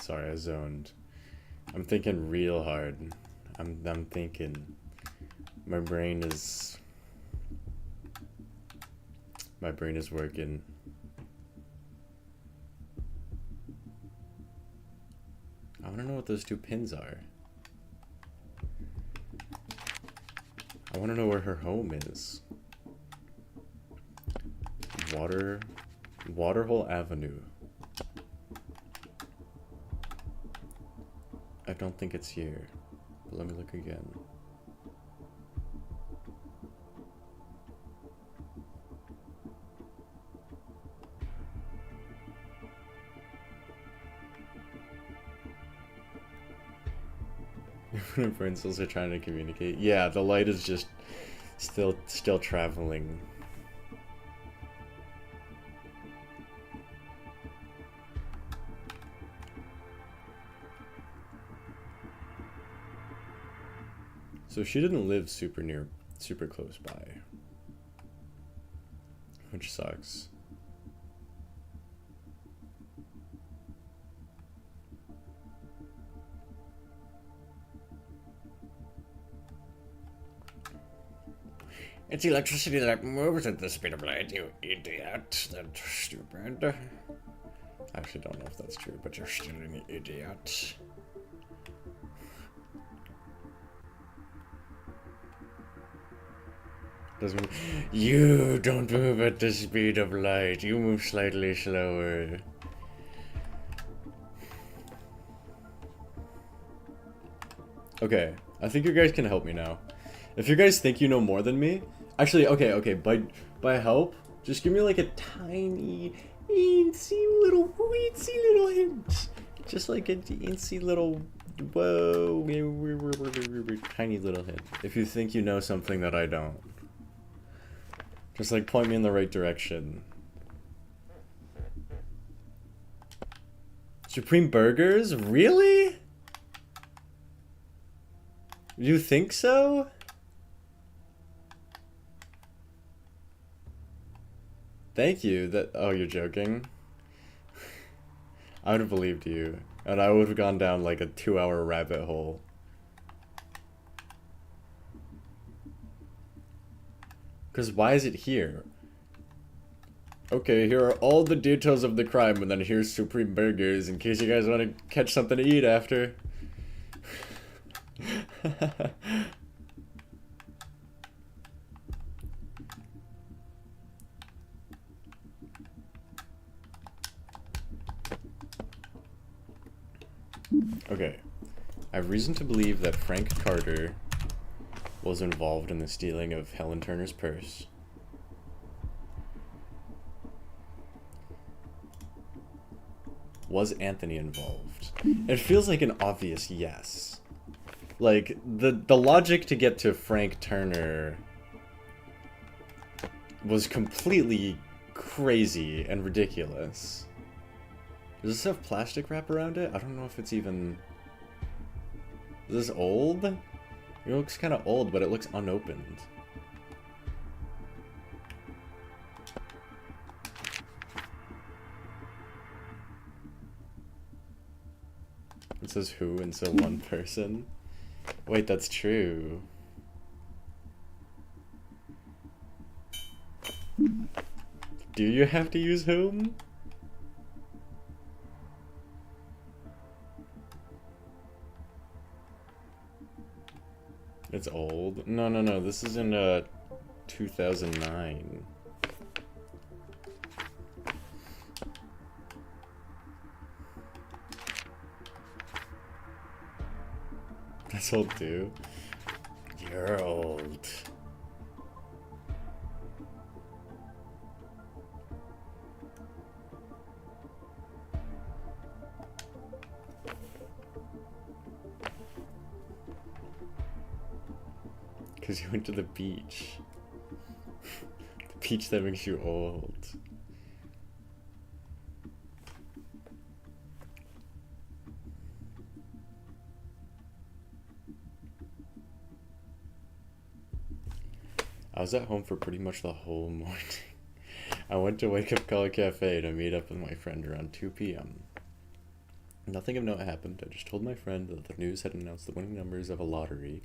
Sorry, I zoned. I'm thinking real hard. I'm thinking. My brain is working. I want to know what those two pins are. I want to know where her home is. Waterhole Avenue. I don't think it's here, but let me look again. Brain cells are trying to communicate. Yeah, the light is just still traveling. So she didn't live super close by, which sucks. It's electricity that moves at the speed of light, you idiot. That's stupid. I actually don't know if that's true, but you're still an idiot. Doesn't you don't move at the speed of light. You move slightly slower. Okay, I think you guys can help me now. If you guys think you know more than me, actually, okay, by help, just give me like a tiny, teensy little hint. Just like a teensy little, whoa, tiny little hint. If you think you know something that I don't. Just like point me in the right direction. Supreme Burgers? Really? You think so? Thank you. Oh, you're joking? I would have believed you. And I would have gone down like a 2-hour rabbit hole. Because why is it here? Okay, here are all the details of the crime, and then here's Supreme Burgers in case you guys want to catch something to eat after. Okay, I have reason to believe that Frank Carter was involved in the stealing of Helen Turner's purse. Was Anthony involved? It feels like an obvious yes. Like, the logic to get to Frank Turner was completely crazy and ridiculous. Does this have plastic wrap around it? I don't know if it's even... Is this old? It looks kind of old, but it looks unopened. It says who and so one person. Wait, that's true. Do you have to use whom? It's old. No. This is in 2009. That's old too. You're old. Because you went to the beach. The beach that makes you old. I was at home for pretty much the whole morning. I went to Wake Up Call Cafe to meet up with my friend around 2 p.m. Nothing of note happened. I just told my friend that the news had announced the winning numbers of a lottery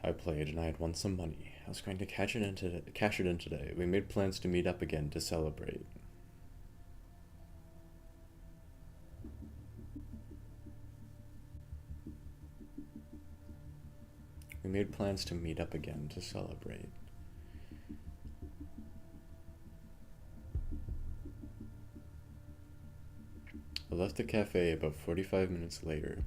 I played, and I had won some money. I was going to cash it in today. We made plans to meet up again to celebrate. We made plans to meet up again to celebrate. I left the cafe about 45 minutes later.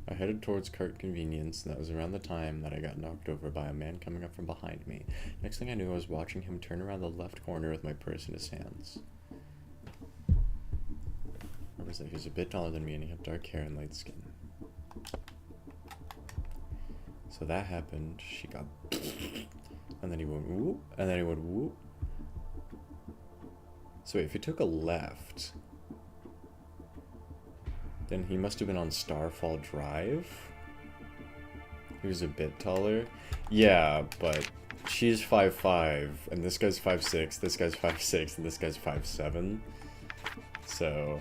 I headed towards Cart Convenience, and that was around the time that I got knocked over by a man coming up from behind me. Next thing I knew, I was watching him turn around the left corner with my purse in his hands. I was like, he was a bit taller than me, and he had dark hair and light skin. So that happened. She got... and then he went whoop, and then he went whoop. So wait, if he took a left... then he must have been on Starfall Drive. He was a bit taller. Yeah, but she's 5'5", and this guy's 5'6", this guy's 5'6", and this guy's 5'7". So...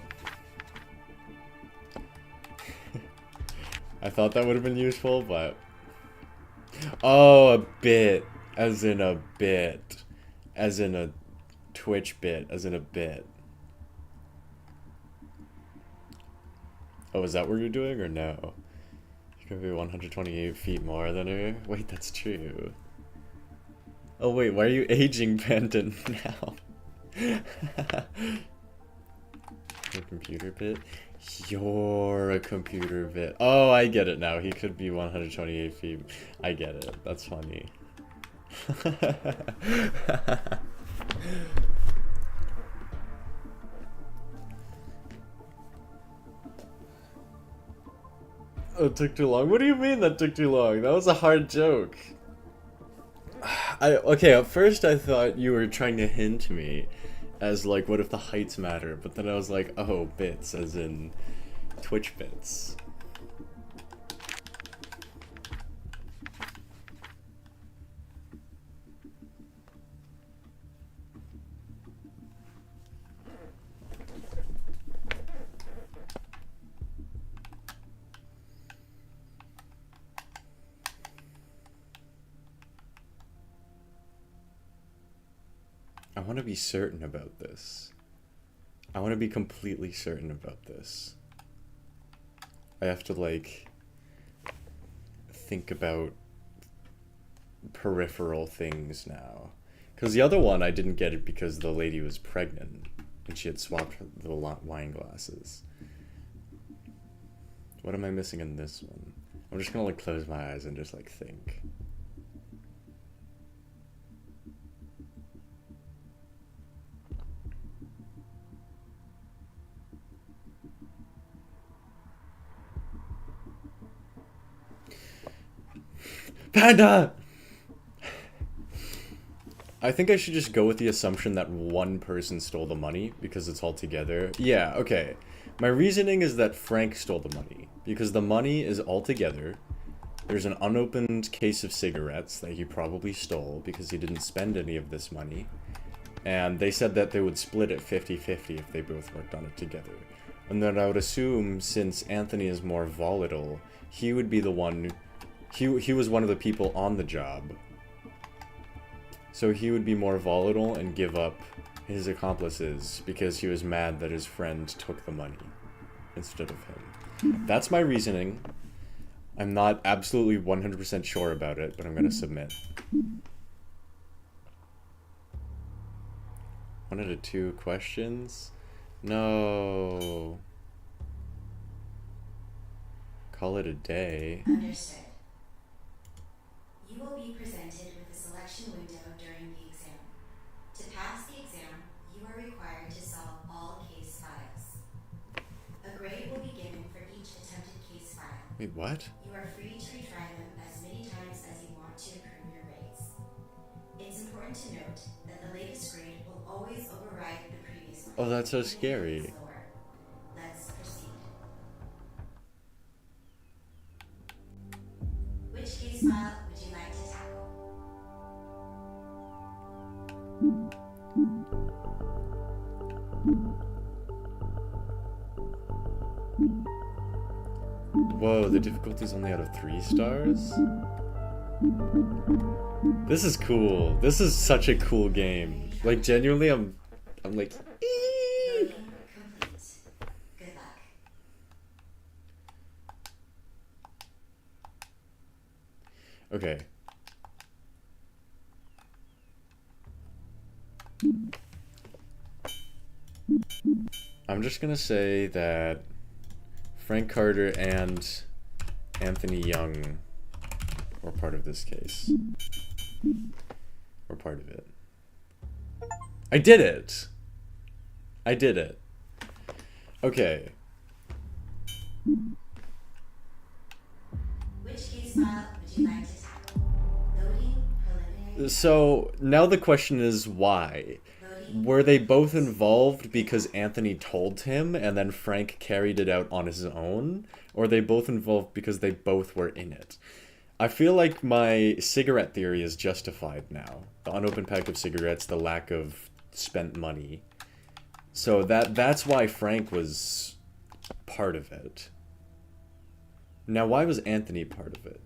I thought that would have been useful, but... Oh, a bit. As in a bit. As in a Twitch bit. As in a bit. Oh, is that what you're doing, or no? You're gonna be 128 feet more than her? Wait, that's true. Oh wait, why are you aging Pendant now? Your computer bit? You're a computer bit. Oh, I get it now. He could be 128 feet. I get it. That's funny. Oh, it took too long. What do you mean that took too long? That was a hard joke. Okay, at first I thought you were trying to hint me as like, what if the heights matter? But then I was like, oh, bits, as in Twitch bits. I want to be certain about this. I want to be completely certain about this. I have to, like, think about peripheral things now. Because the other one, I didn't get it because the lady was pregnant and she had swapped the wine glasses. What am I missing in this one? I'm just gonna, like, close my eyes and just, like, think. Panda! I think I should just go with the assumption that one person stole the money because it's all together. Yeah, okay. My reasoning is that Frank stole the money because the money is all together. There's an unopened case of cigarettes that he probably stole because he didn't spend any of this money. And they said that they would split it 50-50 if they both worked on it together. And then I would assume since Anthony is more volatile, he would be the one... He was one of the people on the job. So he would be more volatile and give up his accomplices because he was mad that his friend took the money instead of him. That's my reasoning. I'm not absolutely 100% sure about it, but I'm gonna submit. 1 out of 2 questions? No. Call it a day. Understood. You will be presented with a selection window during the exam. To pass the exam, you are required to solve all case files. A grade will be given for each attempted case file. Wait, what? You are free to retry them as many times as you want to improve your grades. It's important to note that the latest grade will always override the previous one. Oh, that's so even if scary. it's lower. Let's proceed. Which case file would you like to tackle? Whoa, the difficulty's only out of 3 stars? This is cool. This is such a cool game. Like, genuinely, I'm like, eee! Loading complete. Good luck. Okay. I'm just gonna say that Frank Carter and Anthony Young were part of this case. Were part of it. I did it! I did it. Okay. Which case file would you like to tackle? Loading preliminary. So, now the question is why? Loading. Were they both involved because Anthony told him and then Frank carried it out on his own? Or are they both involved because they both were in it? I feel like my cigarette theory is justified now. The unopened pack of cigarettes, the lack of spent money. So that's why Frank was part of it. Now, why was Anthony part of it?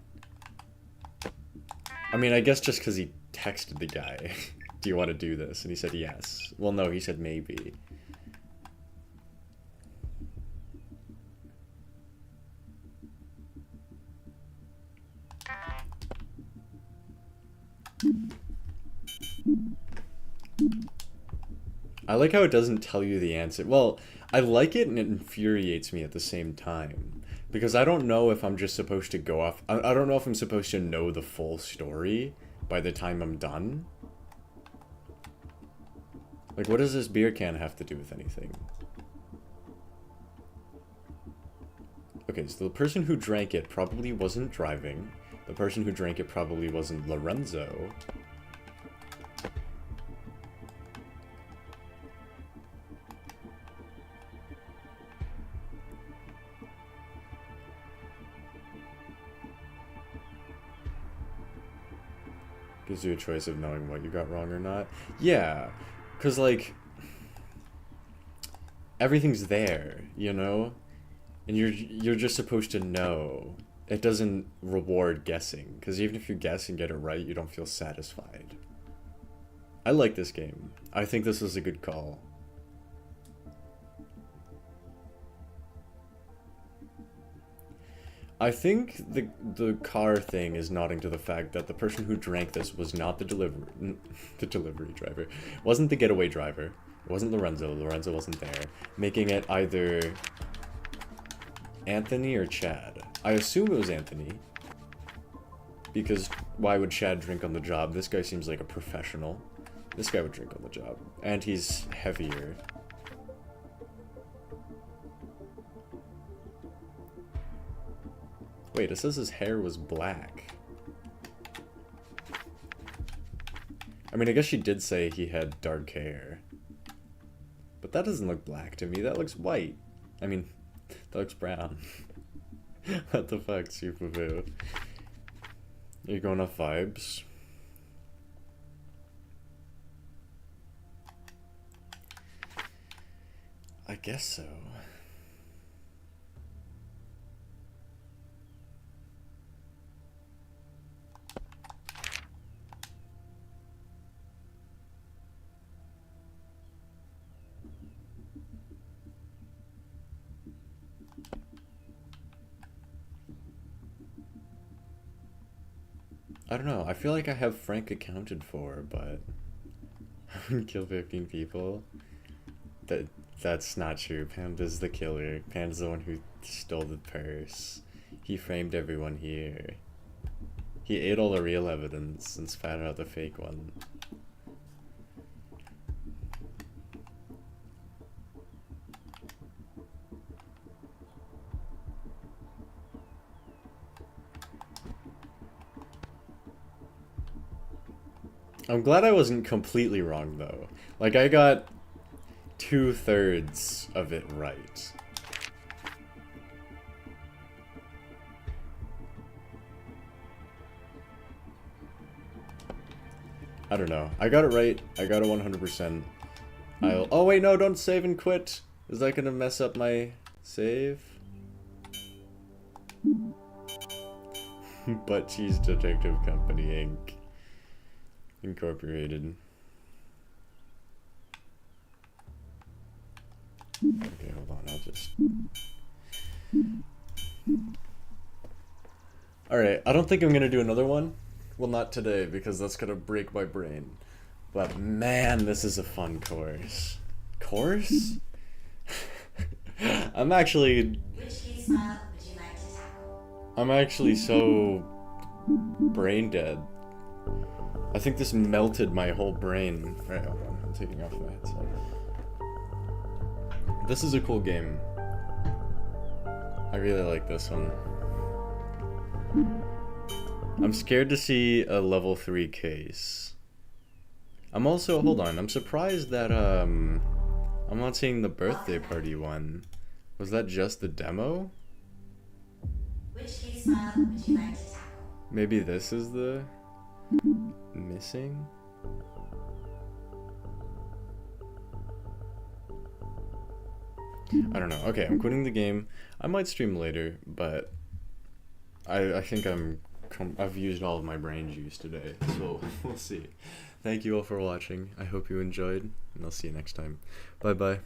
I mean, I guess just because he texted the guy, do you want to do this? And he said yes. Well, no, he said maybe. I like how it doesn't tell you the answer. Well, I like it and it infuriates me at the same time. Because I don't know if I'm just supposed to go off... I don't know if I'm supposed to know the full story by the time I'm done. Like, what does this beer can have to do with anything? Okay, so the person who drank it probably wasn't driving. The person who drank it probably wasn't Lorenzo. Gives you a choice of knowing what you got wrong or not. Yeah, because, like, everything's there, you know? And you're just supposed to know. It doesn't reward guessing, because even if you guess and get it right, you don't feel satisfied. I like this game. I think this was a good call. I think the car thing is nodding to the fact that the person who drank this was not the delivery driver. Wasn't the getaway driver. It wasn't Lorenzo. Lorenzo wasn't there. Making it either Anthony or Chad. I assume it was Anthony. Because why would Chad drink on the job? This guy seems like a professional. This guy would drink on the job. And he's heavier. Wait, it says his hair was black. I mean, I guess she did say he had dark hair. But that doesn't look black to me. That looks white. I mean, that looks brown. What the fuck, Superboo? You're going off vibes? I guess so. I don't know. I feel like I have Frank accounted for, but I wouldn't kill 15 people. That's not true. Panda's the killer. Panda's the one who stole the purse. He framed everyone here. He ate all the real evidence and spat out the fake one. I'm glad I wasn't completely wrong, though. Like, I got 2/3 of it right. I don't know. I got it right. I got it 100%. Oh, wait, no, don't save and quit. Is that gonna mess up my save? Butt Cheese Detective Company, Inc. Incorporated. Okay, hold on, I'll just... Alright, I don't think I'm gonna do another one. Well, not today, because that's gonna break my brain. But man, this is a fun course. Course? I'm actually... Which case file would you like to tackle? I'm actually so... brain dead. I think this melted my whole brain. Right, hold on, I'm taking off my headset. This is a cool game. I really like this one. I'm scared to see a level 3 case. I'm also, hold on, I'm surprised that, I'm not seeing the birthday party one. Was that just the demo? Which case file would you like to tackle? Maybe this is the missing? I don't know. Okay, I'm quitting the game. I might stream later, but I think I've used all of my brain juice today, so we'll see. Thank you all for watching. I hope you enjoyed, and I'll see you next time. Bye bye.